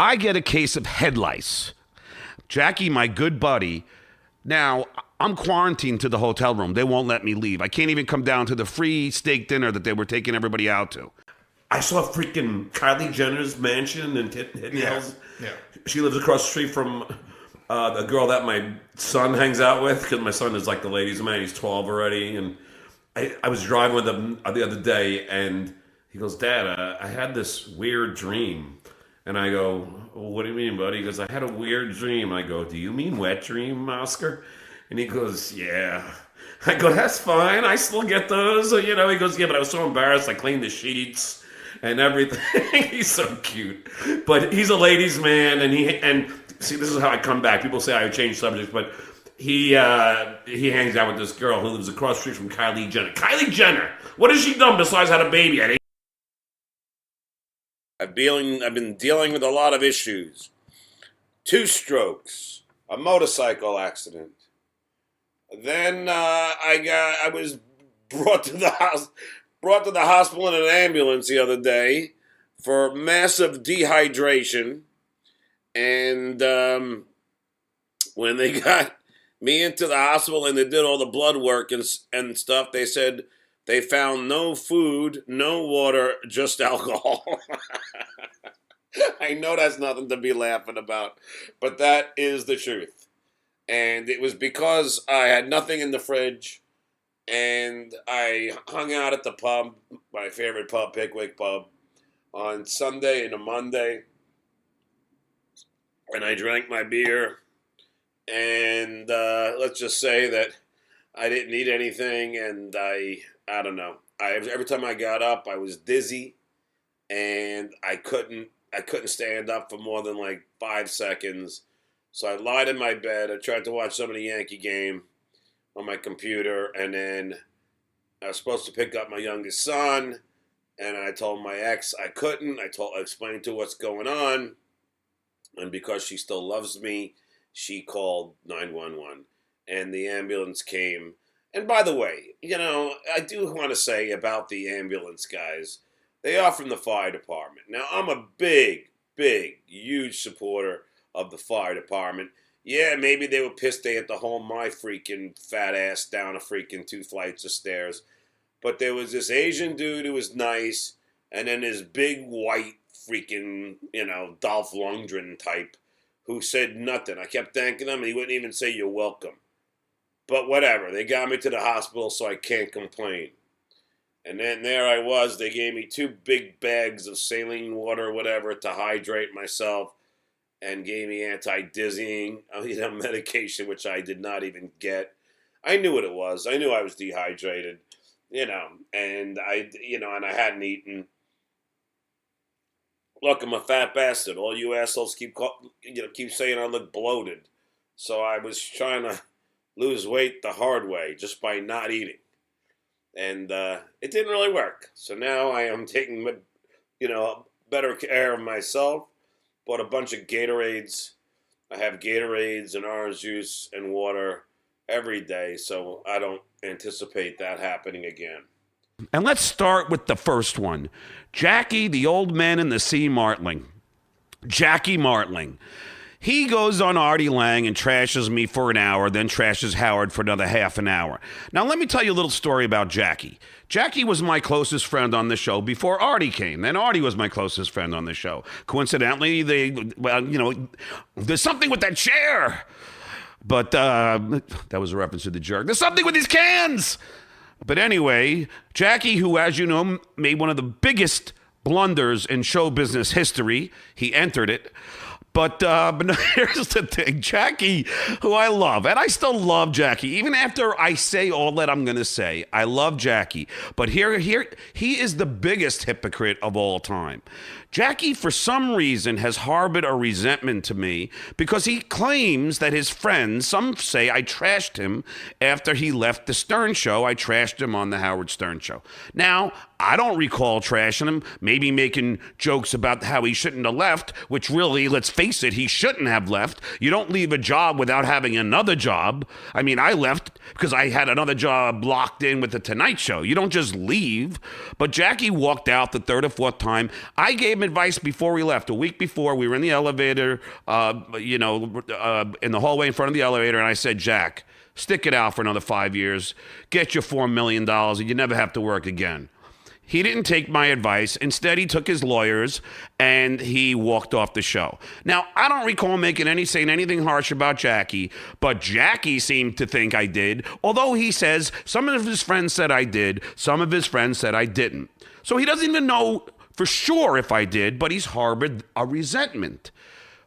I get a case of head lice. Jackie, my good buddy, now I'm quarantined to the hotel room. They won't let me leave. I can't even come down to the free steak dinner that they were taking everybody out to. I saw freaking Kylie Jenner's mansion in Hidden Hills. Yeah. She lives across the street from the girl that my son hangs out with, because my son is like the ladies' man. He's 12 already. And I was driving with him the other day, and he goes, Dad, I had this weird dream. And I go, well, what do you mean, buddy? He goes, I had a weird dream. I go, do you mean wet dream, Oscar? And he goes, yeah. I go, that's fine. I still get those. He goes, yeah, but I was so embarrassed. I cleaned the sheets and everything. He's so cute. But he's a ladies' man, and see, this is how I come back. People say I change subjects, but he hangs out with this girl who lives across the street from Kylie Jenner. Kylie Jenner! What has she done besides had a baby at 8? I've been dealing with a lot of issues. 2 strokes, a motorcycle accident. Then I was brought to the hospital in an ambulance the other day for massive dehydration. And when they got me into the hospital and they did all the blood work and stuff, they said they found no food, no water, just alcohol. I know that's nothing to be laughing about, but that is the truth. And it was because I had nothing in the fridge, and I hung out at the pub, my favorite pub, Pickwick Pub, on Sunday and a Monday, and I drank my beer, and let's just say that I didn't eat anything, and I don't know. Every time I got up, I was dizzy, and I couldn't stand up for more than like 5 seconds. So I lied in my bed. I tried to watch some of the Yankee game on my computer, and then I was supposed to pick up my youngest son, and I told my ex I couldn't. I explained to her what's going on, and because she still loves me, she called 911, and the ambulance came. And by the way, I do want to say about the ambulance guys, they are from the fire department. Now, I'm a big, huge supporter of the fire department. Yeah, maybe they were pissed they had to haul my freaking fat ass down a freaking 2 flights of stairs. But there was this Asian dude who was nice, and then this big white freaking, Dolph Lundgren type who said nothing. I kept thanking him, and he wouldn't even say you're welcome. But whatever, they got me to the hospital, so I can't complain. And then there I was. They gave me 2 big bags of saline water or whatever to hydrate myself, and gave me anti-dizzying medication, which I did not even get. I knew what it was. I knew I was dehydrated, and I hadn't eaten. Look, I'm a fat bastard. All you assholes keep saying I look bloated. So I was trying to lose weight the hard way just by not eating. And it didn't really work. So now I am taking, better care of myself. Bought a bunch of Gatorades. I have Gatorades and orange juice and water every day, so I don't anticipate that happening again. And let's start with the first one. Jackie, the old man in the sea martling. Jackie Martling. He goes on Artie Lang and trashes me for an hour, then trashes Howard for another half an hour. Now, let me tell you a little story about Jackie. Jackie was my closest friend on the show before Artie came. Then Artie was my closest friend on the show. Coincidentally, there's something with that chair. But that was a reference to the jerk. There's something with these cans. But anyway, Jackie, who, as you know, made one of the biggest blunders in show business history, he entered it. But here's the thing. Jackie, who I love, and I still love Jackie, even after I say all that I'm going to say, I love Jackie. But here, he is the biggest hypocrite of all time. Jackie, for some reason, has harbored a resentment to me because he claims that his friends, some say I trashed him after he left the Stern Show. I trashed him on the Howard Stern Show. Now, I don't recall trashing him, maybe making jokes about how he shouldn't have left, which really, let's face it, he shouldn't have left. You don't leave a job without having another job. I mean, I left because I had another job locked in with the Tonight Show. You don't just leave. But Jackie walked out the third or fourth time. I gave him advice before we left. A week before, we were in the elevator, in the hallway in front of the elevator, and I said, Jack, stick it out for another 5 years. Get your $4 million, and you never have to work again. He didn't take my advice. Instead, he took his lawyers and he walked off the show. Now, I don't recall saying anything harsh about Jackie, but Jackie seemed to think I did, although he says some of his friends said I did, some of his friends said I didn't. So he doesn't even know for sure if I did, but he's harbored a resentment.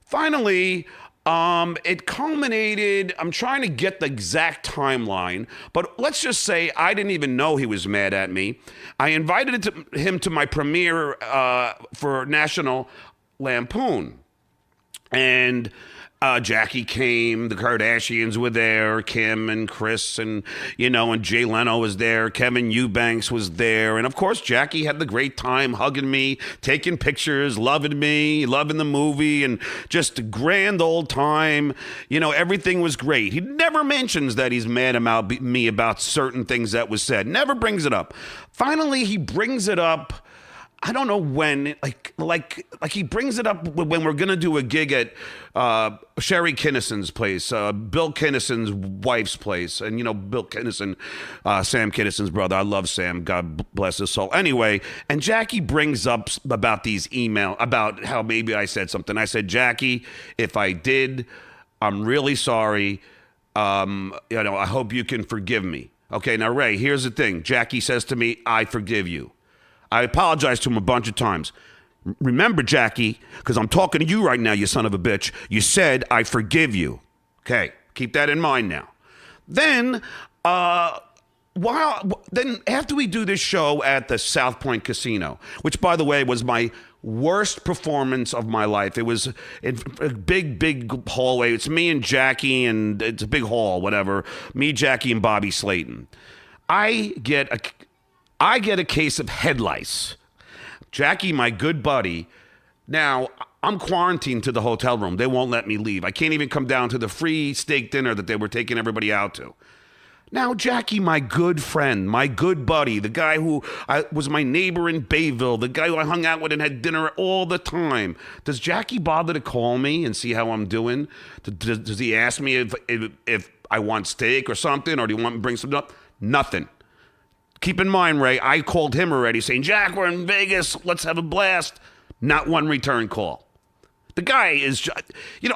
Finally, it culminated, I'm trying to get the exact timeline, but let's just say I didn't even know he was mad at me. I invited him to my premiere for National Lampoon. And Jackie came, the Kardashians were there, Kim and Chris and Jay Leno was there, Kevin Eubanks was there. And of course, Jackie had the great time hugging me, taking pictures, loving me, loving the movie, and just a grand old time. Everything was great. He never mentions that he's mad about me about certain things that was said. Never brings it up. Finally, he brings it up. I don't know when, like he brings it up when we're gonna do a gig at Sherry Kinnison's place, Bill Kinnison's wife's place, and Bill Kinnison, Sam Kinnison's brother. I love Sam, God bless his soul. Anyway, and Jackie brings up about these about how maybe I said something. I said, Jackie, if I did, I'm really sorry. I hope you can forgive me. Okay, now Ray, here's the thing. Jackie says to me, I forgive you. I apologized to him a bunch of times. Remember, Jackie, because I'm talking to you right now, you son of a bitch. You said, I forgive you. Okay, keep that in mind now. Then, after we do this show at the South Point Casino, which, by the way, was my worst performance of my life. It was a big hallway. It's me and Jackie, and it's a big hall, whatever. Me, Jackie, and Bobby Slayton. I get a case of head lice. Jackie, my good buddy, now I'm quarantined to the hotel room. They won't let me leave. I can't even come down to the free steak dinner that they were taking everybody out to. Now, Jackie, my good friend, my good buddy, the guy who was my neighbor in Bayville, the guy who I hung out with and had dinner all the time. Does Jackie bother to call me and see how I'm doing? Does he ask me if I want steak or something, or do you want me to bring something up? Nothing. Keep in mind, Ray, I called him already saying, Jack, we're in Vegas. Let's have a blast. Not one return call. The guy is, I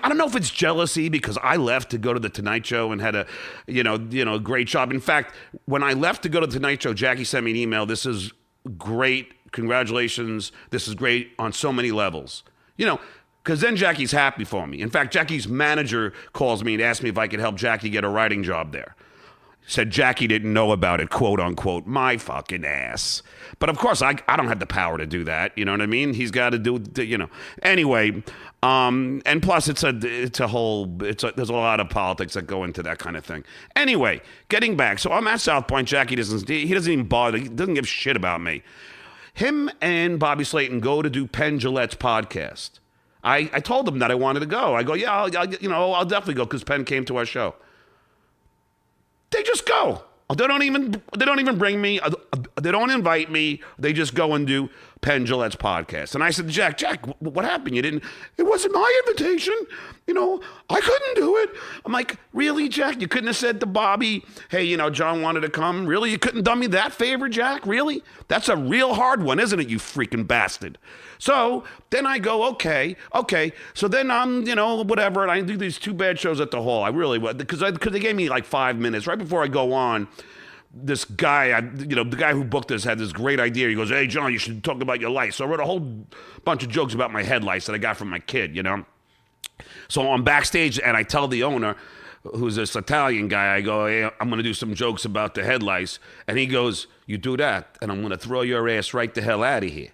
don't know if it's jealousy because I left to go to the Tonight Show and had a great job. In fact, when I left to go to the Tonight Show, Jackie sent me an email. This is great. Congratulations. This is great on so many levels. Because then Jackie's happy for me. In fact, Jackie's manager calls me and asks me if I could help Jackie get a writing job there. Said Jackie didn't know about it, quote unquote. My fucking ass. But of course, I don't have the power to do that. You know what I mean? He's got to do, Anyway, and plus there's a lot of politics that go into that kind of thing. Anyway, getting back. So I'm at South Point. Jackie doesn't even bother. He doesn't give a shit about me. Him and Bobby Slayton go to do Penn Jillette's podcast. I told them that I wanted to go. I go, yeah, I'll definitely go because Penn came to our show. They just go. They don't even bring me. They don't invite me. They just go and do Penn Jillette's podcast. And I said, Jack, what happened? It wasn't my invitation. I couldn't do it. I'm like, really, Jack? You couldn't have said to Bobby, hey, John wanted to come. Really? You couldn't done me that favor, Jack? Really? That's a real hard one, isn't it, you freaking bastard? So then I go, okay. So then I'm, whatever. And I do these 2 bad shows at the hall. I really would, because they gave me like 5 minutes right before I go on. This guy, the guy who booked this had this great idea. He goes, hey, John, you should talk about your lice. So I wrote a whole bunch of jokes about my head lice that I got from my kid, So I'm backstage and I tell the owner, who's this Italian guy, I go, hey, I'm going to do some jokes about the head lice. And he goes, you do that, and I'm going to throw your ass right the hell out of here.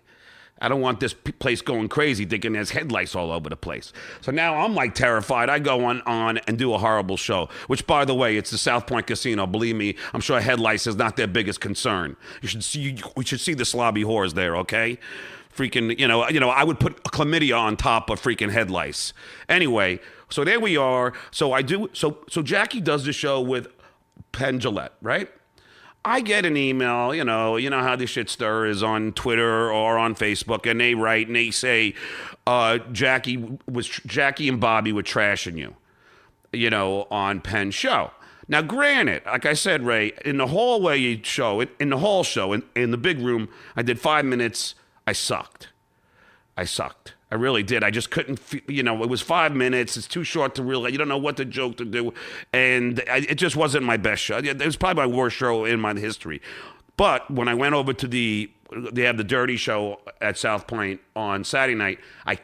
I don't want this place going crazy thinking there's head lice all over the place. So now I'm like terrified. I go on and do a horrible show, which, by the way, it's the South Point Casino. Believe me, I'm sure head lice is not their biggest concern. We should see the slobby whores there, okay? Freaking, I would put chlamydia on top of freaking head lice. Anyway, so there we are. So Jackie does the show with Penn Jillette, right? I get an email, you know how this shit stir is on Twitter or on Facebook, and they write and they say, Jackie and Bobby were trashing you, on Penn's show. Now, granted, like I said, Ray, in the hallway show, in the hall show, in the big room, I did 5 minutes. I sucked. I really did. I just couldn't, it was 5 minutes. It's too short to really, you don't know what the joke to do. And it just wasn't my best show. It was probably my worst show in my history. But when I went over to they have the Dirty Show at South Point on Saturday night, I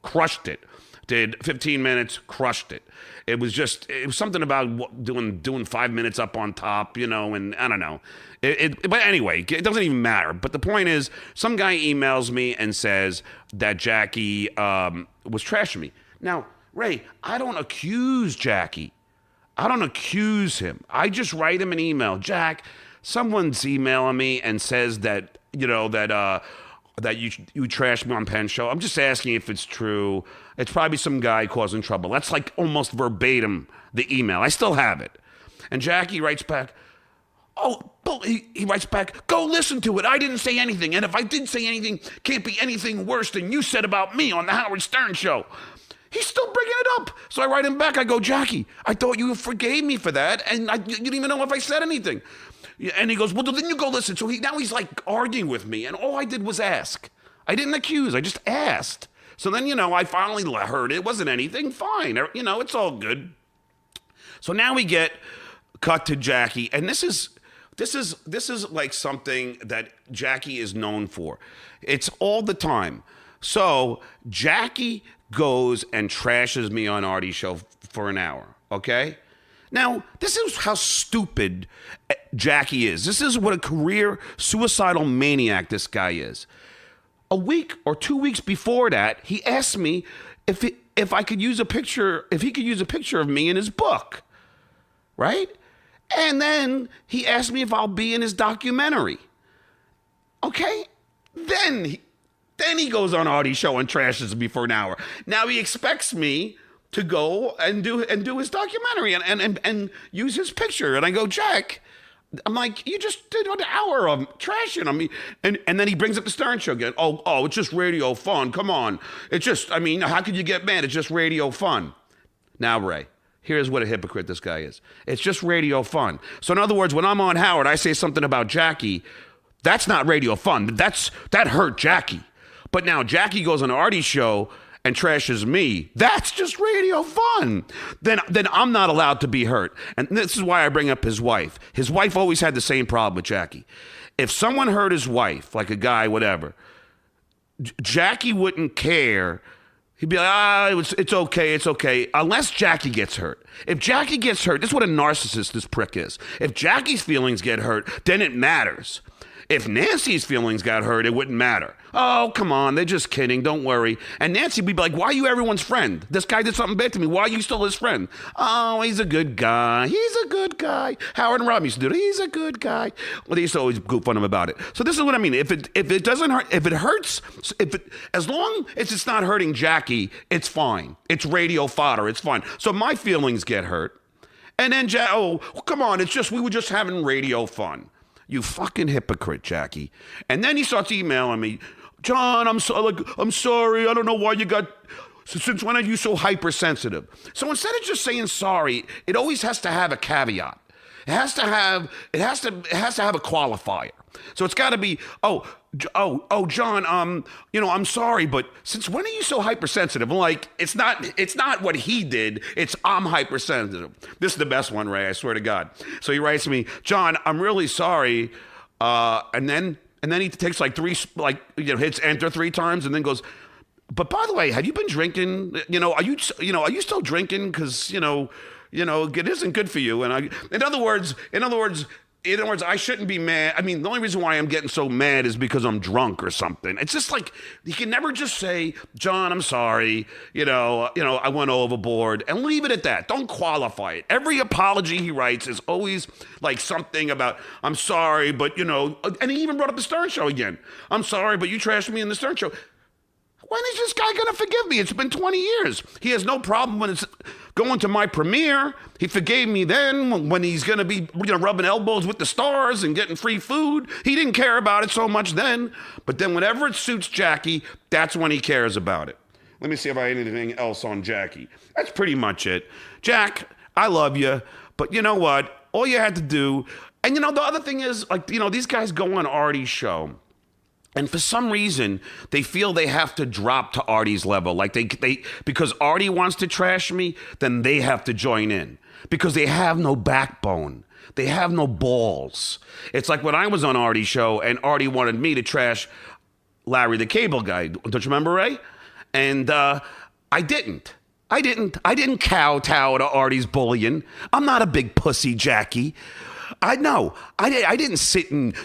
crushed it. Did 15 minutes, crushed it. It was something about doing 5 minutes up on top, and I don't know. But anyway, it doesn't even matter. But the point is, some guy emails me and says that Jackie was trashing me. Now, Ray, I don't accuse Jackie. I don't accuse him. I just write him an email. Jack, someone's emailing me and says that, that you trashed me on Penn's show. I'm just asking if it's true. It's probably some guy causing trouble. That's like almost verbatim the email. I still have it. And Jackie writes back, he writes back, go listen to it. I didn't say anything. And if I did say anything, can't be anything worse than you said about me on the Howard Stern show. He's still bringing it up. So I write him back. I go, Jackie, I thought you forgave me for that. And you didn't even know if I said anything. And he goes, well, then you go listen. So now he's like arguing with me. And all I did was ask. I didn't accuse. I just asked. So then, I finally heard it. It wasn't anything. Fine. It's all good. So now we get cut to Jackie. And this is like something that Jackie is known for. It's all the time. So Jackie goes and trashes me on Artie's show for an hour. Okay? Now, this is how stupid Jackie is. This is what a career suicidal maniac this guy is. A week or 2 weeks before that, he asked me if he could use a picture of me in his book, right? And then he asked me if I'll be in his documentary. Okay? Then he goes on Artie's show and trashes me for an hour. Now he expects me to go and do his documentary and use his picture. And I go, Jack, I'm like, you just did an hour of trashing on me. And then he brings up the Stern show again. Oh, it's just radio fun. Come on. How could you get mad? It's just radio fun. Now, Ray, here's what a hypocrite this guy is. It's just radio fun. So in other words, when I'm on Howard, I say something about Jackie. That's not radio fun. That hurt Jackie. But now Jackie goes on Artie's show and trashes me. That's just radio fun. Then I'm not allowed to be hurt. And this is why I bring up his wife. His wife always had the same problem with Jackie. If someone hurt his wife, like a guy, whatever, Jackie wouldn't care. He'd be like, it's okay, unless Jackie gets hurt. If Jackie gets hurt, this is what a narcissist this prick is. If Jackie's feelings get hurt, then it matters. If Nancy's feelings got hurt, it wouldn't matter. Oh, come on, they're just kidding, don't worry. And Nancy would be like, why are you everyone's friend? This guy did something bad to me. Why are you still his friend? Oh, he's a good guy. Howard and Rob used to do it. He's a good guy. Well, they used to always goof on him about it. So this is what I mean. If it doesn't hurt, if it hurts, as long as it's not hurting Jackie, it's fine. It's radio fodder. It's fine. So my feelings get hurt. And then, come on, we were just having radio fun. You fucking hypocrite, Jackie. And then he starts emailing me, John, I'm sorry. I don't know why since when are you so hypersensitive? So instead of just saying sorry, it always has to have a caveat. It has to have a qualifier. So it's got to be, John, I'm sorry, but since when are you so hypersensitive? I'm like, it's not what he did. It's I'm hypersensitive. This is the best one, Ray. I swear to God. So he writes me, John, I'm really sorry. And then he takes hits enter 3 times and then goes, but by the way, have you been drinking? Are you still drinking? Because, it isn't good for you. And in other words, I shouldn't be mad. I mean, the only reason why I'm getting so mad is because I'm drunk or something. It's just like, you can never just say, John, I'm sorry. I went overboard and leave it at that. Don't qualify it. Every apology he writes is always like something about, I'm sorry, but and he even brought up the Stern show again. I'm sorry, but you trashed me in the Stern show. When is this guy going to forgive me? It's been 20 years. He has no problem when it's going to my premiere. He forgave me then when he's going to be rubbing elbows with the stars and getting free food. He didn't care about it so much then. But then whenever it suits Jackie, that's when he cares about it. Let me see if I have anything else on Jackie. That's pretty much it. Jack, I love you. But you know what? All you had to do, and the other thing is, these guys go on Artie's show. And for some reason, they feel they have to drop to Artie's level. Like they because Artie wants to trash me, then they have to join in. Because they have no backbone. They have no balls. It's like when I was on Artie's show and Artie wanted me to trash Larry the Cable Guy. Don't you remember, Ray? And I didn't. I didn't kowtow to Artie's bullying. I'm not a big pussy, Jackie. I didn't sit and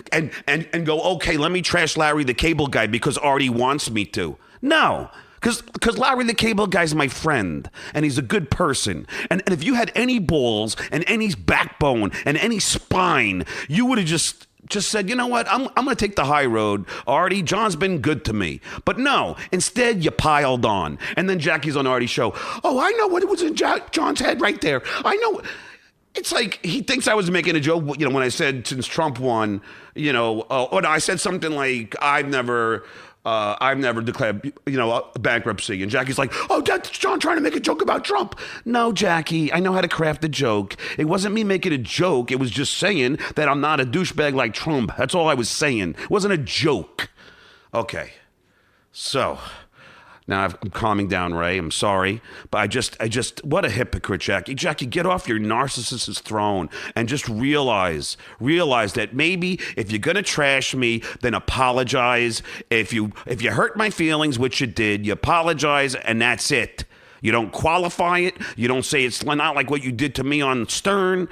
go, okay, let me trash Larry the Cable Guy because Artie wants me to. No, because Larry the Cable Guy's my friend, and he's a good person. And if you had any balls and any backbone and any spine, you would have just said, you know what, I'm going to take the high road. Artie, John's been good to me. But no, instead you piled on. And then Jackie's on Artie's show. Oh, I know what was in John's head right there. I know. It's like he thinks I was making a joke, when I said since Trump won, I said something like, I've never declared, bankruptcy. And Jackie's like, oh, that's John trying to make a joke about Trump. No, Jackie, I know how to craft a joke. It wasn't me making a joke. It was just saying that I'm not a douchebag like Trump. That's all I was saying. It wasn't a joke. Okay. So now I'm calming down, Ray. I'm sorry. But I just, what a hypocrite, Jackie. Jackie, get off your narcissist's throne and just realize that maybe if you're going to trash me, then apologize. If you hurt my feelings, which you did, you apologize and that's it. You don't qualify it. You don't say it's not like what you did to me on Stern.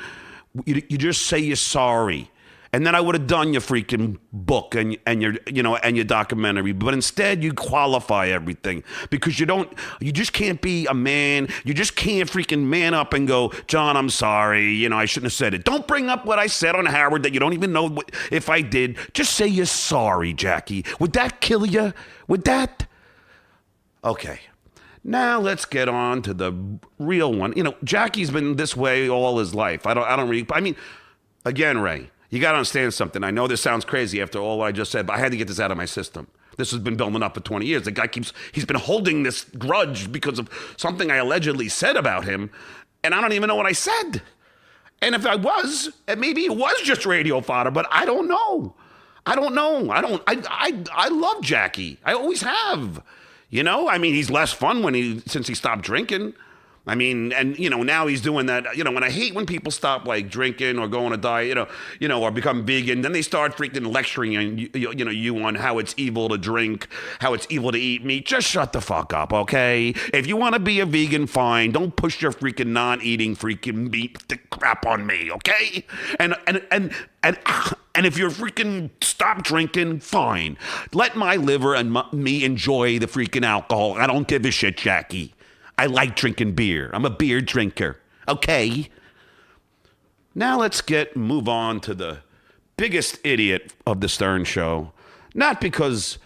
You just say you're sorry. And then I would have done your freaking book and your documentary. But instead, you qualify everything because you just can't be a man. You just can't freaking man up and go, John, I'm sorry. I shouldn't have said it. Don't bring up what I said on Howard that you don't even know if I did. Just say you're sorry, Jackie. Would that kill you? Would that? Okay. Now let's get on to the real one. Jackie's been this way all his life. Again, Ray. You got to understand something. I know this sounds crazy after all I just said, but I had to get this out of my system. This has been building up for 20 years. The guy he's been holding this grudge because of something I allegedly said about him, and I don't even know what I said. And if I was, and maybe it was just radio fodder, but I don't know. I love Jackie. I always have. He's less fun since he stopped drinking. Now he's doing that, and I hate when people stop like drinking or go on a diet, or become vegan. Then they start freaking lecturing you on how it's evil to drink, how it's evil to eat meat. Just shut the fuck up, okay? If you want to be a vegan, fine. Don't push your freaking non-eating freaking meat crap on me, okay? And if you're freaking stop drinking, fine. Let my liver and me enjoy the freaking alcohol. I don't give a shit, Jackie. I like drinking beer. I'm a beer drinker. Okay. Now let's move on to the biggest idiot of the Stern Show. Not because,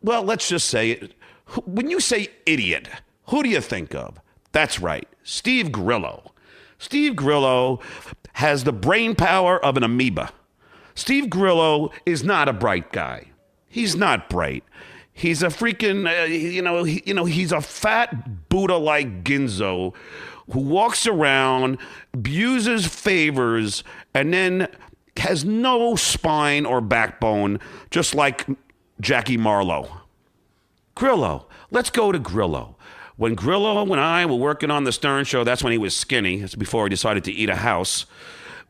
let's just say it. When you say idiot, who do you think of? That's right, Steve Grillo. Steve Grillo has the brain power of an amoeba. Steve Grillo is not a bright guy. He's not bright. He's a freaking, he's a fat Buddha-like ginzo who walks around, abuses favors, and then has no spine or backbone, just like Jackie Marlowe. Grillo. Let's go to Grillo. When Grillo and I were working on the Stern Show, that's when he was skinny. That's before he decided to eat a house.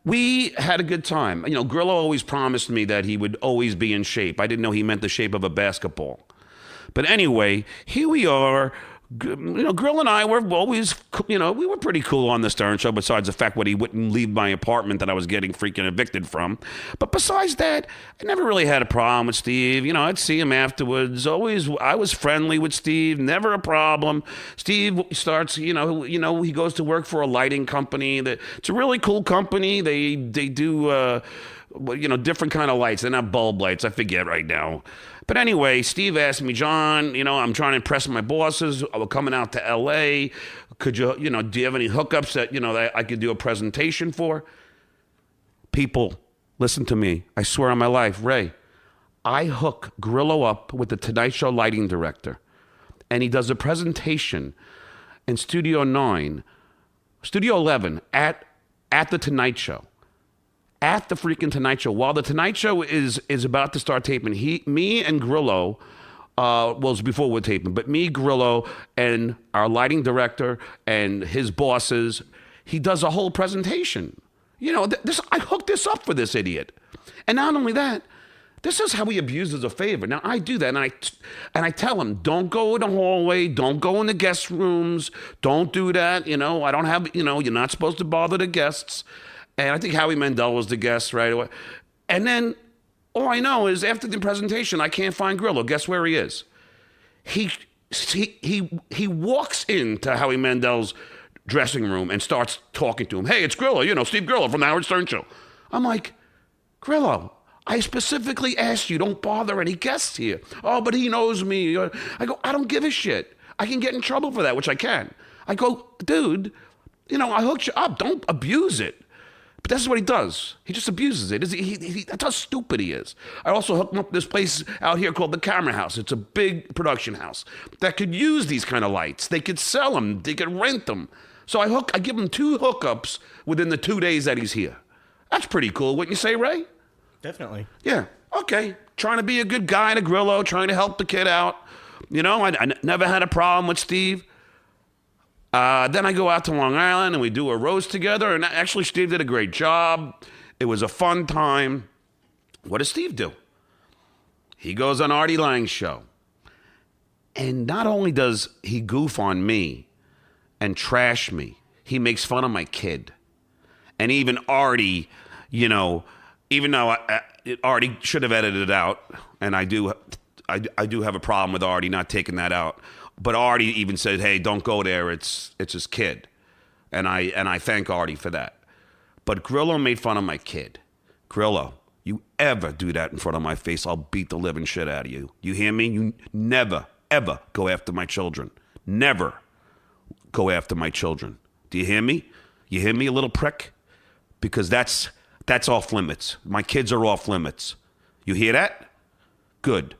We had a good time. Grillo always promised me that he would always be in shape. I didn't know he meant the shape of a basketball. But anyway, here we are. Grill and I were always, we were pretty cool on the Stern Show, besides the fact that he wouldn't leave my apartment that I was getting freaking evicted from. But besides that, I never really had a problem with Steve. I'd see him afterwards. Always, I was friendly with Steve. Never a problem. Steve starts, he goes to work for a lighting company. It's a really cool company. They do, different kind of lights. They're not bulb lights. I forget right now. But anyway, Steve asked me, John, I'm trying to impress my bosses. We're coming out to L.A. Could you, do you have any hookups that I could do a presentation for? People, listen to me. I swear on my life, Ray, I hook Grillo up with the Tonight Show lighting director, and he does a presentation in Studio 11 at the Tonight Show. At the freaking Tonight Show. While the Tonight Show is about to start taping, me and Grillo, well, it was before we're taping, but me, Grillo, and our lighting director and his bosses, he does a whole presentation. I hooked this up for this idiot. And not only that, this is how he abuses a favor. Now, I do that, and I tell him, don't go in the hallway, don't go in the guest rooms, don't do that. I don't have, you're not supposed to bother the guests. And I think Howie Mandel was the guest right away. And then all I know is after the presentation, I can't find Grillo. Guess where he is? He walks into Howie Mandel's dressing room and starts talking to him. Hey, it's Grillo, Steve Grillo from the Howard Stern Show. I'm like, Grillo, I specifically asked you, don't bother any guests here. Oh, but he knows me. I go, I don't give a shit. I can get in trouble for that, which I can. I go, dude, I hooked you up. Don't abuse it. But this is what he does. He just abuses it. That's how stupid he is. I also hooked him up this place out here called the Camera House. It's a big production house that could use these kind of lights. They could sell them. They could rent them. So I give him 2 hookups within the 2 days that he's here. That's pretty cool, wouldn't you say, Ray? Definitely. Yeah. Okay. Trying to be a good guy to Grillo, trying to help the kid out. I never had a problem with Steve. Then I go out to Long Island and we do a roast together. And actually, Steve did a great job. It was a fun time. What does Steve do? He goes on Artie Lange's show. And not only does he goof on me and trash me, he makes fun of my kid. And even Artie, even though Artie should have edited it out, and I do have a problem with Artie not taking that out. But Artie even said, "Hey, don't go there. It's his kid," and I thank Artie for that. But Grillo made fun of my kid. Grillo, you ever do that in front of my face, I'll beat the living shit out of you. You hear me? You never ever go after my children. Never go after my children. Do you hear me? You hear me, a little prick? Because that's off limits. My kids are off limits. You hear that? Good.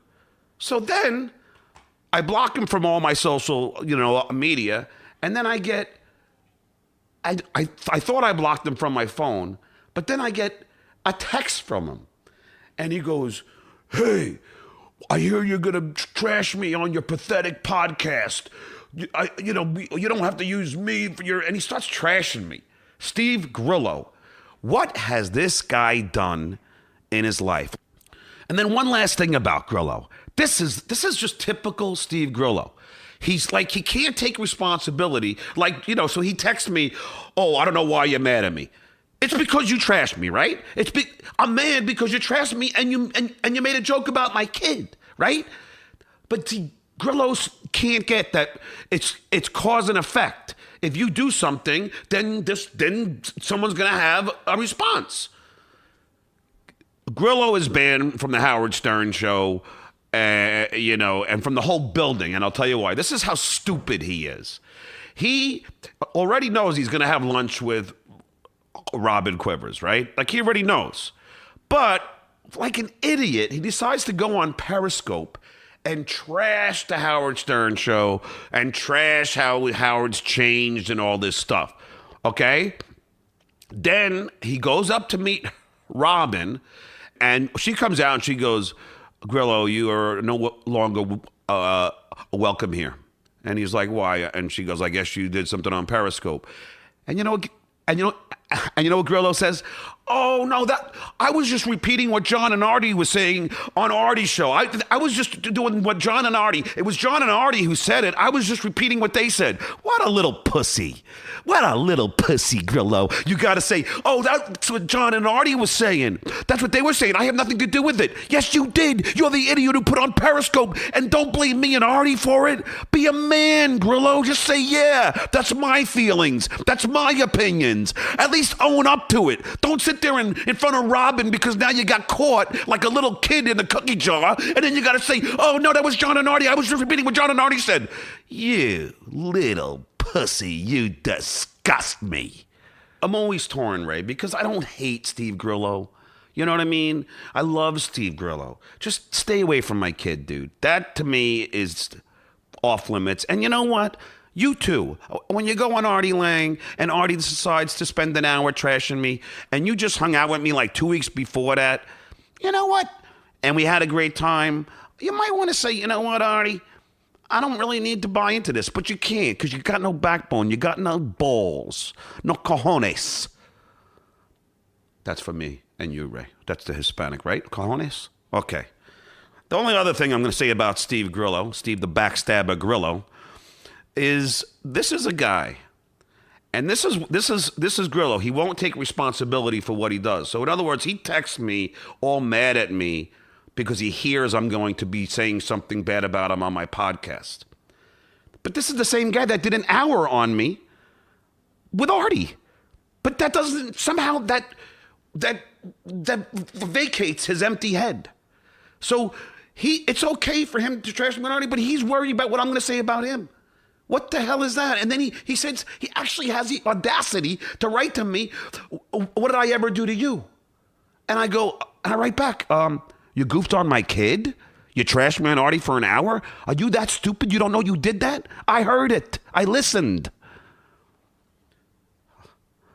So then I block him from all my social, media, and then I thought I blocked him from my phone, but then I get a text from him, and he goes, "Hey, I hear you're gonna trash me on your pathetic podcast. You don't have to use me for your," and he starts trashing me. Steve Grillo, what has this guy done in his life? And then one last thing about Grillo. This is just typical Steve Grillo. He's like, he can't take responsibility. So he texts me, "Oh, I don't know why you're mad at me." It's because you trashed me, right? I'm mad because you trashed me and you made a joke about my kid, right? But Grillo can't get that it's cause and effect. If you do something, then someone's gonna have a response. Grillo is banned from the Howard Stern Show, and from the whole building. And I'll tell you why. This is how stupid he is. He already knows he's going to have lunch with Robin Quivers, right? Like, he already knows. But like an idiot, he decides to go on Periscope and trash the Howard Stern Show and trash how Howard's changed and all this stuff. Okay? Then he goes up to meet Robin, and she comes out and she goes, "Grillo, you are no longer welcome here." And he's like, "Why?" And she goes, "I guess you did something on Periscope." And you know what Grillo says? "Oh no, that I was just repeating what John and Artie was saying on Artie's show. I was just doing what John and Artie. It was John and Artie who said it. I was just repeating what they said." What a little pussy! What a little pussy, Grillo. You got to say, "Oh, that's what John and Artie was saying. That's what they were saying. I have nothing to do with it." Yes, you did. You're the idiot who put on Periscope, and don't blame me and Artie for it. Be a man, Grillo. Just say, "Yeah, that's my feelings. That's my opinions." At least own up to it. Don't sit sit there in front of Robin because now you got caught like a little kid in a cookie jar, and then you got to say, oh, no, that was John and Artie. I was just repeating what John and Artie said. You little pussy, you disgust me. I'm always torn, Ray, because I don't hate Steve Grillo. You know what I mean? I love Steve Grillo. Just stay away from my kid, dude. That, to me, is off limits. And you know what? You too. When you go on Artie Lang and Artie decides to spend an hour trashing me, and you just hung out with me like 2 weeks before that, you know what? And we had a great time. You might want to say, you know what, Artie? I don't really need to buy into this, but you can't because you got no backbone. You got no balls. No cojones. That's for me and you, Ray. That's the Hispanic, right? Cojones? Okay. The only other thing I'm going to say about Steve Grillo, Steve the Backstabber Grillo, is this is a guy, and this is Grillo. He won't take responsibility for what he does. So in other words, he texts me all mad at me because he hears I'm going to be saying something bad about him on my podcast. But this is the same guy that did an hour on me with Artie. But that doesn't somehow that vacates his empty head. So it's okay for him to trash me with Artie, but he's worried about what I'm going to say about him. What the hell is that? And then he says he actually has the audacity to write to me, what did I ever do to you? And I write back, you goofed on my kid? You trashed me on Artie for an hour? Are you that stupid you don't know you did that? I heard it. I listened.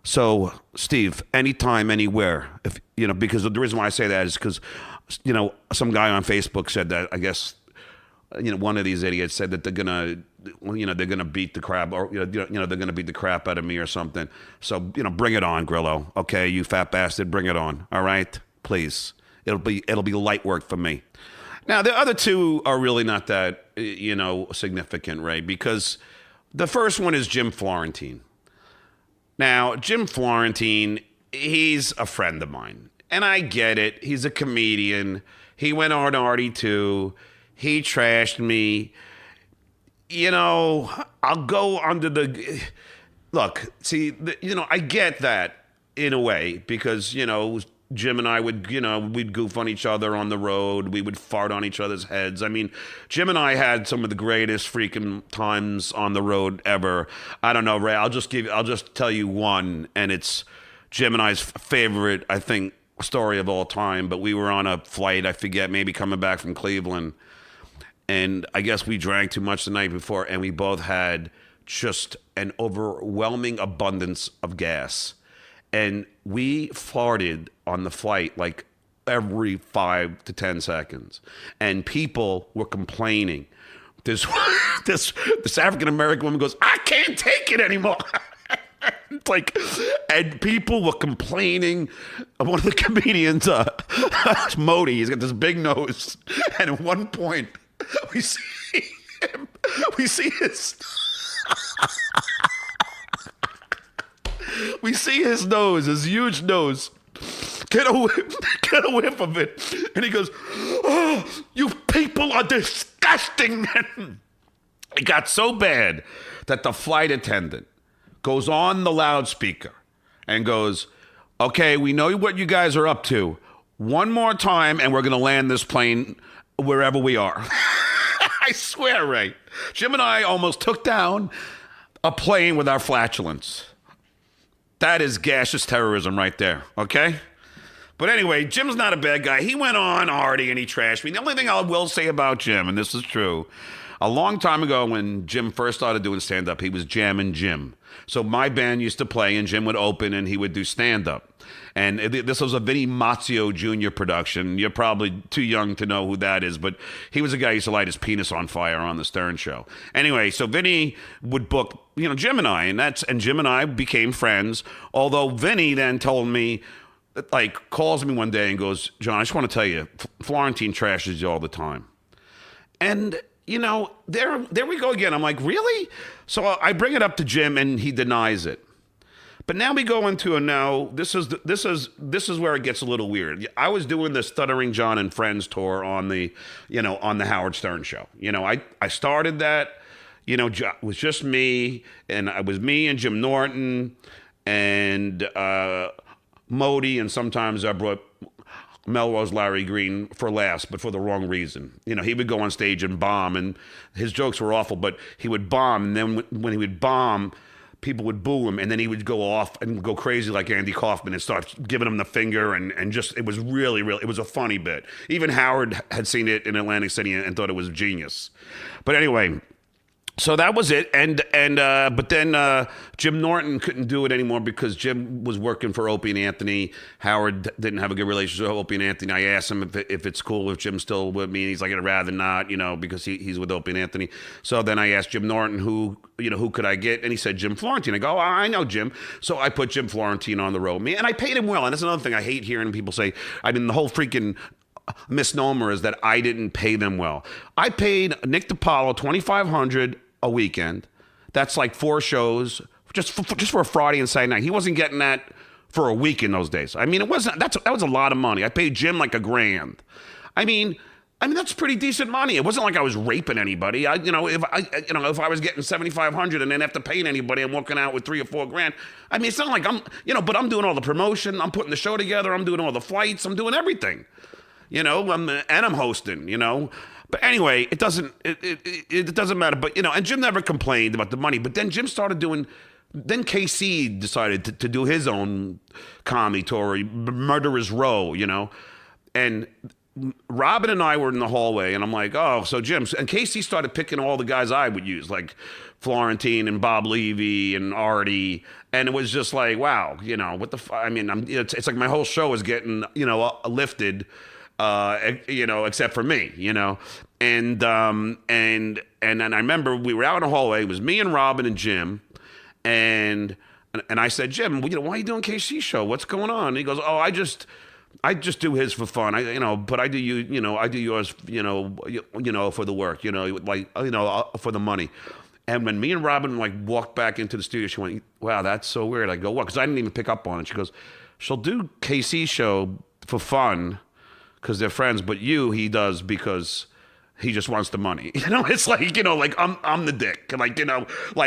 So, Steve, anytime, anywhere, if because the reason why I say that is because, some guy on Facebook said that, I guess, one of these idiots said that they're gonna beat the crap, or they're gonna beat the crap out of me or something. So bring it on, Grillo. Okay, you fat bastard, bring it on. All right, please. It'll be light work for me. Now the other two are really not that significant, Ray, because the first one is Jim Florentine. Now Jim Florentine, he's a friend of mine, and I get it. He's a comedian. He went on Artie too. He trashed me. I'll go under the... Look, see, I get that in a way because, Jim and I would, we'd goof on each other on the road. We would fart on each other's heads. I mean, Jim and I had some of the greatest freaking times on the road ever. I don't know, Ray, I'll just tell you one, and it's Jim and I's favorite, I think, story of all time. But we were on a flight, I forget, maybe coming back from Cleveland. And I guess we drank too much the night before, and we both had just an overwhelming abundance of gas. And we farted on the flight like every 5 to 10 seconds. And people were complaining. This African-American woman goes, I can't take it anymore. And people were complaining. One of the comedians, Modi, he's got this big nose. And at one point, we see his nose, his huge nose. Get a whiff of it. And he goes, oh, you people are disgusting. It got so bad that the flight attendant goes on the loudspeaker and goes, okay, we know what you guys are up to. One more time, and we're going to land this plane wherever we are. I swear, Ray. Jim and I almost took down a plane with our flatulence. That is gaseous terrorism right there, okay? But anyway, Jim's not a bad guy. He went on Artie and he trashed me. The only thing I will say about Jim, and this is true, a long time ago when Jim first started doing stand-up, he was Jammin' Jim. So my band used to play, and Jim would open, and he would do stand-up. And this was a Vinnie Mazzio Jr. production. You're probably too young to know who that is, but he was a guy who used to light his penis on fire on the Stern Show. Anyway, so Vinnie would book, Jim and I, and Jim and I became friends. Although Vinnie then told me, calls me one day and goes, John, I just want to tell you, Florentine trashes you all the time. And there we go again. I'm like, really? So I bring it up to Jim, and he denies it. But now we go into this is where it gets a little weird. I was doing the Stuttering John and Friends tour on the Howard Stern Show. I started that. It was just me, and it was me and Jim Norton, and Modi, and sometimes I brought Melrose Larry Green for laughs, but for the wrong reason. You know, he would go on stage and bomb, and his jokes were awful, but he would bomb, and then when he would bomb, people would boo him, and then he would go off and go crazy like Andy Kaufman and start giving him the finger, and just, it was really, it was a funny bit. Even Howard had seen it in Atlantic City and thought it was genius. But anyway, so that was it, but then Jim Norton couldn't do it anymore because Jim was working for Opie and Anthony. Howard didn't have a good relationship with Opie and Anthony. I asked him if it's cool if Jim's still with me, and he's like, I'd rather not, you know, because he's with Opie and Anthony. So then I asked Jim Norton who could I get, and he said Jim Florentine. I go, oh, I know Jim. So I put Jim Florentine on the road, and I paid him well. And that's another thing I hate hearing people say. I mean, the whole freaking misnomer is that I didn't pay them well. I paid Nick DiPaolo $2,500 a weekend. That's like 4 shows just for a Friday and Saturday night. He wasn't getting that for a week in those days. I mean, that was a lot of money. I paid Jim like $1,000. I mean that's pretty decent money. It wasn't like I was raping anybody. If I was getting $7,500 and then after paying anybody, I'm walking out with $3 or $4 grand. I mean, it's not like but I'm doing all the promotion. I'm putting the show together. I'm doing all the flights. I'm doing everything. And I'm hosting. But anyway, it doesn't matter. But and Jim never complained about the money. But then Jim started doing. Then KC decided to do his own comedy tour, Murderers Row, and Robin and I were in the hallway, and I'm like, oh, so Jim, and Casey started picking all the guys I would use, like Florentine and Bob Levy and Artie, and it was just like, wow, what the I mean, it's like my whole show is getting, lifted, except for me, and then I remember we were out in the hallway. It was me and Robin and Jim, and I said, Jim, why are you doing KC show? What's going on? And he goes, oh, I just do his for fun. But I do I do yours, for the work, for the money. And when me and Robin walked back into the studio, she went, wow, that's so weird. I go, what? Because I didn't even pick up on it. She goes, she'll do KC show for fun because they're friends, but he does because he just wants the money. It's like, I'm the dick.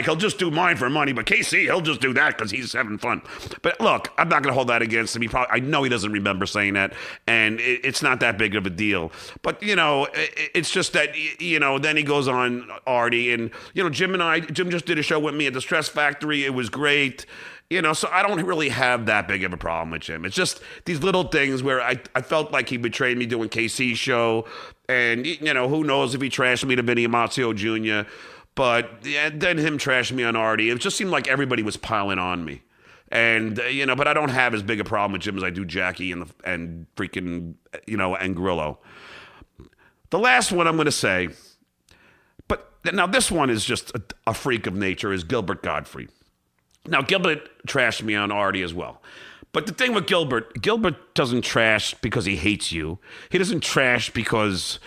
He'll just do mine for money, but KC, he'll just do that because he's having fun. But look, I'm not going to hold that against him. I know he doesn't remember saying that, and it's not that big of a deal. But, it's just that, then he goes on Artie, and, Jim just did a show with me at the Stress Factory. It was great. So I don't really have that big of a problem with Jim. It's just these little things where I felt like he betrayed me doing KC's show. And, who knows if he trashed me to Vinny Amazio Jr. But then him trashing me on Artie, it just seemed like everybody was piling on me. And, but I don't have as big a problem with Jim as I do Jackie and freaking, and Grillo. The last one I'm going to say, but now this one is just a freak of nature, is Gilbert Gottfried. Now, Gilbert trashed me on Artie as well. But the thing with Gilbert doesn't trash because he hates you. He doesn't trash because,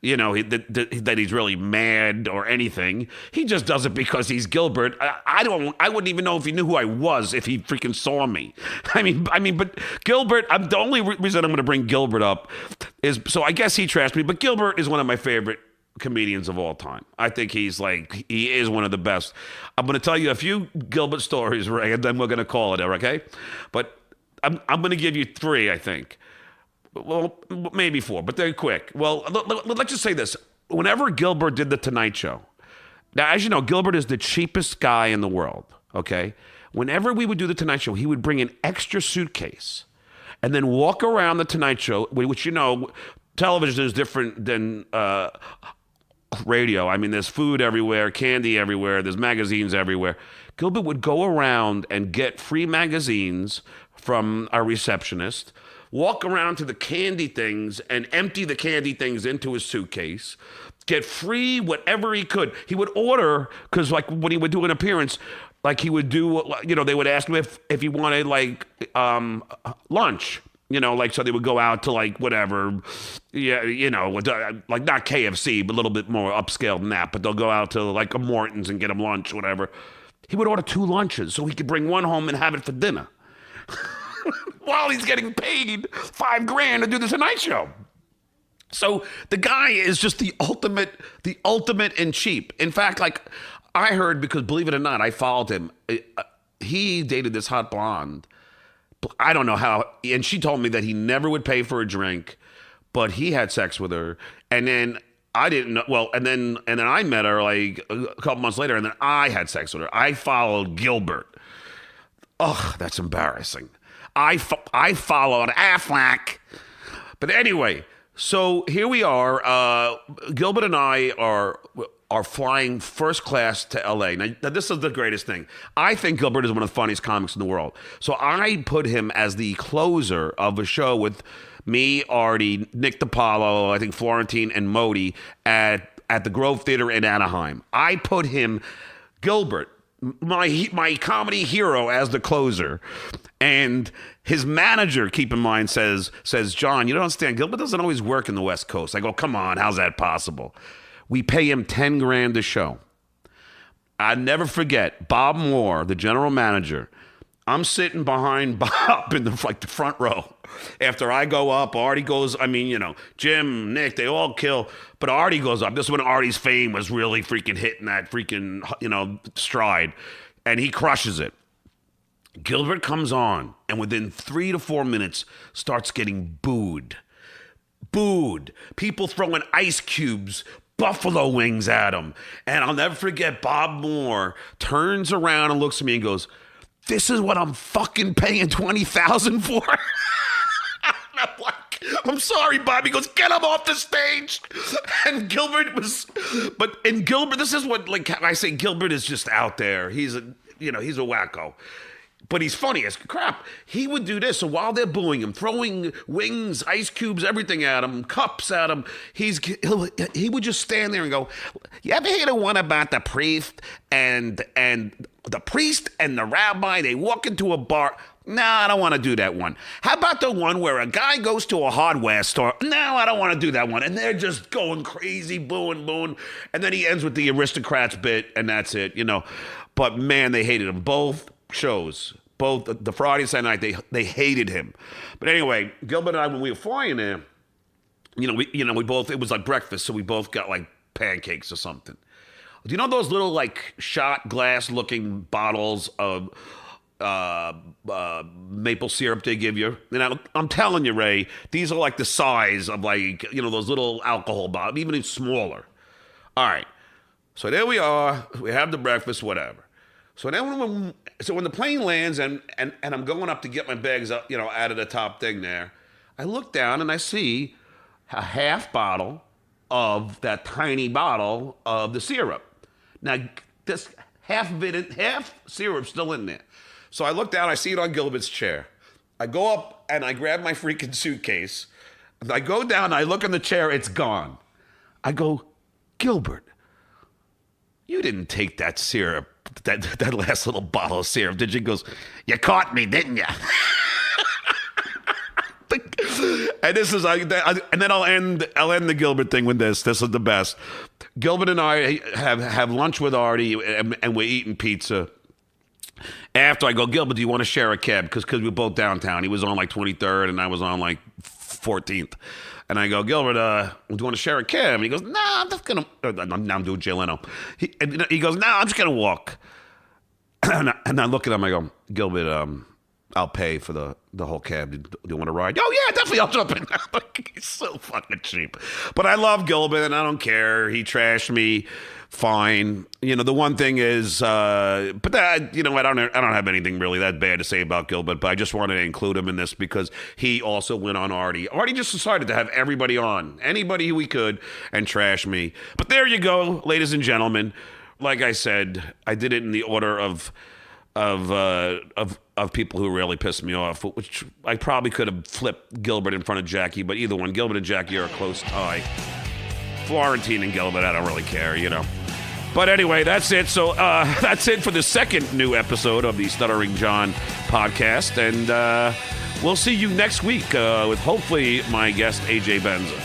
that he's really mad or anything. He just does it because he's Gilbert. I wouldn't even know if he knew who I was if he freaking saw me. I mean, but Gilbert, the only reason I'm going to bring Gilbert up is, so I guess he trashed me, but Gilbert is one of my favorite comedians of all time. I think he is one of the best. I'm going to tell you a few Gilbert stories, Ray, and then we're going to call it, okay? But I'm going to give you 3, I think. Well, maybe 4, but they're quick. Well, let's just say this. Whenever Gilbert did The Tonight Show, now, as you know, Gilbert is the cheapest guy in the world, okay? Whenever we would do The Tonight Show, he would bring an extra suitcase and then walk around The Tonight Show, which, television is different than radio. I mean, there's food everywhere, candy everywhere, there's magazines everywhere. Gilbert would go around and get free magazines from our receptionist, walk around to the candy things and empty the candy things into his suitcase, get free whatever he could. He would order, because when he would do an appearance, he would do, they would ask him if he wanted lunch. So they would go out to whatever, not KFC, but a little bit more upscale than that. But they'll go out to a Morton's and get him lunch, whatever. He would order 2 lunches so he could bring one home and have it for dinner. While he's getting paid $5,000 to do The Tonight Show. So the guy is just the ultimate and cheap. In fact, I heard, because believe it or not, I followed him. He dated this hot blonde I don't know how. And she told me that he never would pay for a drink, but he had sex with her. And then I didn't know. Well, and then I met her like a couple months later, and then I had sex with her. I followed Gilbert. Ugh, that's embarrassing. I followed Affleck. But anyway, so here we are. Gilbert and I are flying first class to L.A. Now, this is the greatest thing. I think Gilbert is one of the funniest comics in the world. So I put him as the closer of a show with me, Artie, Nick DiPaolo, I think Florentine, and Modi at the Grove Theater in Anaheim. I put him, Gilbert, my comedy hero, as the closer. And his manager, keep in mind, says, John, you don't understand, Gilbert doesn't always work in the West Coast. I go, come on, how's that possible? We pay him $10,000 a show. I never forget, Bob Moore, the general manager. I'm sitting behind Bob in the front row. After I go up, Artie goes, Jim, Nick, they all kill. But Artie goes up. This is when Artie's fame was really freaking hitting that freaking, stride. And he crushes it. Gilbert comes on, and within 3 to 4 minutes, starts getting booed. Booed. People throwing ice cubes, buffalo wings at him. And I'll never forget, Bob Moore turns around and looks at me and goes, this is what I'm fucking paying $20,000 for? I'm like, I'm sorry, Bob. He goes, get him off the stage. And Gilbert this is what, like, I say, Gilbert is just out there. He's a wacko. But he's funny as crap. He would do this. So while they're booing him, throwing wings, ice cubes, everything at him, cups at him, he would just stand there and go, you ever hear the one about the priest and the priest and the rabbi? They walk into a bar. No, I don't want to do that one. How about the one where a guy goes to a hardware store? No, I don't want to do that one. And they're just going crazy, booing. And then he ends with the aristocrats bit, and that's it, But man, they hated him. Both shows, both the Friday and Saturday night, they hated him. But anyway, Gilbert and I, when we were flying there, we both, it was like breakfast, so we both got like pancakes or something. Do you know those little like shot glass looking bottles of maple syrup they give you? And I'm telling you, Ray, these are like the size of like, those little alcohol bottles, even smaller. All right. So there we are. We have the breakfast, whatever. So then when the plane lands and I'm going up to get my bags up, out of the top thing there, I look down and I see a half bottle of that tiny bottle of the syrup. Now, this half syrup still in there. So I look down, I see it on Gilbert's chair. I go up and I grab my freaking suitcase. And I go down, I look in the chair, it's gone. I go, Gilbert, you didn't take that syrup, that last little bottle of syrup, did you? He goes, you caught me, didn't you? And this is, and then I'll end the Gilbert thing with this. This is the best. Gilbert and I have lunch with Artie, and we're eating pizza. After I go, Gilbert, do you want to share a cab? Because we're both downtown. He was on like 23rd, and I was on like 14th. And I go, Gilbert, do you want to share a cab? And he goes, nah, I'm just going to, now I'm doing Jay Leno. He goes, nah, I'm just going to walk. And I look at him, I go, Gilbert, I'll pay for the whole cab. Do you want to ride? Oh, yeah, definitely, I'll jump in. He's so fucking cheap. But I love Gilbert, and I don't care. He trashed me. Fine. The one thing is, but that, I don't have anything really that bad to say about Gilbert, but I just wanted to include him in this because he also went on Artie. Artie just decided to have everybody on, anybody we could, and trash me. But there you go, ladies and gentlemen. Like I said, I did it in the order of people who really pissed me off, which I probably could have flipped Gilbert in front of Jackie, but either one, Gilbert and Jackie are a close tie. Florentine and Gilbert, I don't really care, But anyway, that's it. So that's it for the second new episode of the Stuttering John podcast. And we'll see you next week with hopefully my guest, AJ Benza.